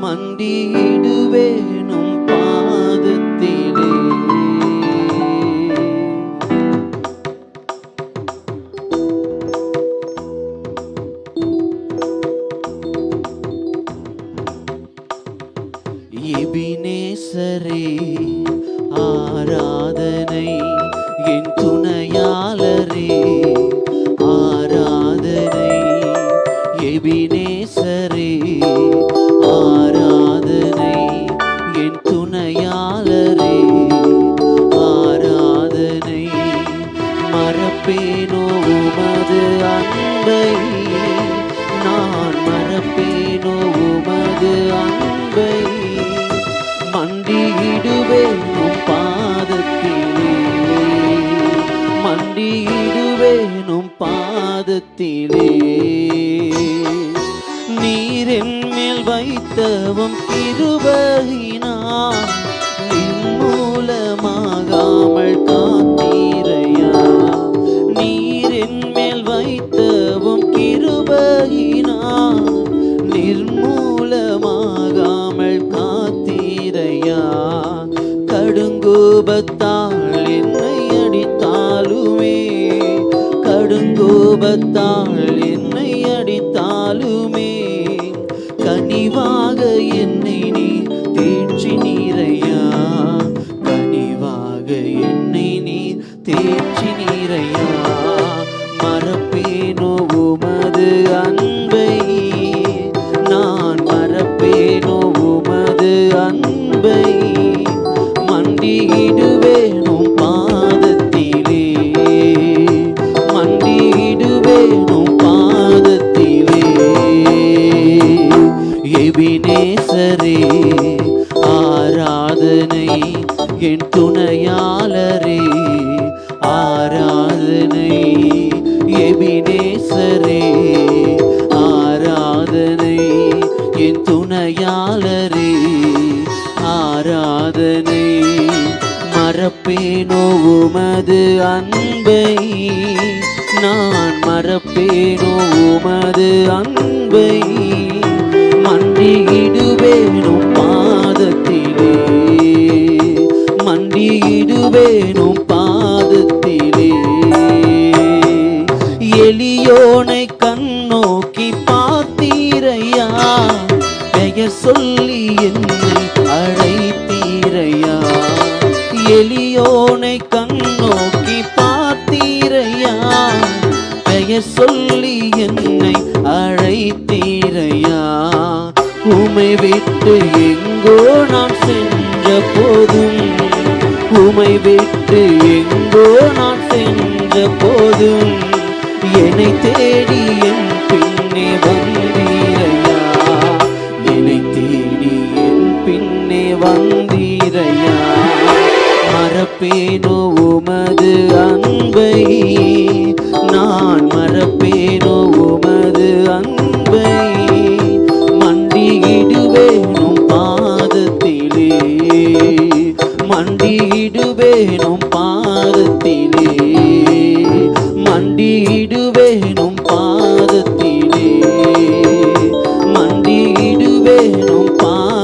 மண்டியிடுவேனும் பாதத்திலே. எபினேசரே ஆராதனை, என் துணையாளரே ஆராதனை. எபினேசரே ஆராதனை, என் துணையாளரே ஆராதனை. மறப்பேனோ உமது அன்பை, நான் மறப்பேனோ உமது அன்பை. மண்டியிடுவேனும் பாதத்திலே, மண்டியிடுவேனும் பாதத்திலே. நீர் என்மேல் வைத்தவும் கிருபையினார் நிர்மூலமாகாமல் காத்தீரையா. நீர் என்மேல் வைத்தவும் கிருபையினார் நிர்மூலமாகாமல் காத்தீரையா. கடுங்கோபத்தால் என்னை அடித்தாலுமே, கடுங்கோபத்தால் என்னை அடித்தாலுமே, கனிவாக என்னை நீ தேற்றினீரையா. கனிவாக என்னை நீ தேற்றினீரையா. மறப்பேனோ உமது அன்பை, நான் மறப்பேனோ உமது அன்பை. மண்டியிடுவேனும் பாதத்திலே, மண்டியிடுவேனும் பாதத்திலே. எபினேசரே ஆராதனை, என் துணையாளரே ஆராதனை. எபினேசரே ஆராதனை, என் துணையாளரே ஆராதனை. மறப்பேனோ உமது அன்பை, நான் மறப்பேனோ உமது அன்பை. மண்டியிடுவேனும் பாதத்திலே, மண்டியிடுவேனும் பாதத்திலே. எளியோனை கண்ணோக்கி பார்த்தீரையா, பெயர் சொல்லி என்னை அழைத்தீரையா. எளியோனை கண்ணோக்கி பார்த்தீரையா, பெயர் சொல்லி என்னை அழைத்தீரையா. உமை விட்டு எங்கோ நான் சென்ற போதும், உமை விட்டு எங்கோ நான் சென்ற போதும், என்னை தேடி என் பின்னே வந்தீரையா. என்னை தேடி என் பின்னே வந்தீரையா. மறப்பேனோ உமது அன்பை, நான் மறப்பேனோ உமது அன்பை. மண்டியிடுவேனும் பாதத்திலே, மண்டியிடுவேனும் பாதத்திலே, மண்டியிடுவேனும் பாதத்திலே, மண்டியிடுவேனும் பாதத்திலே.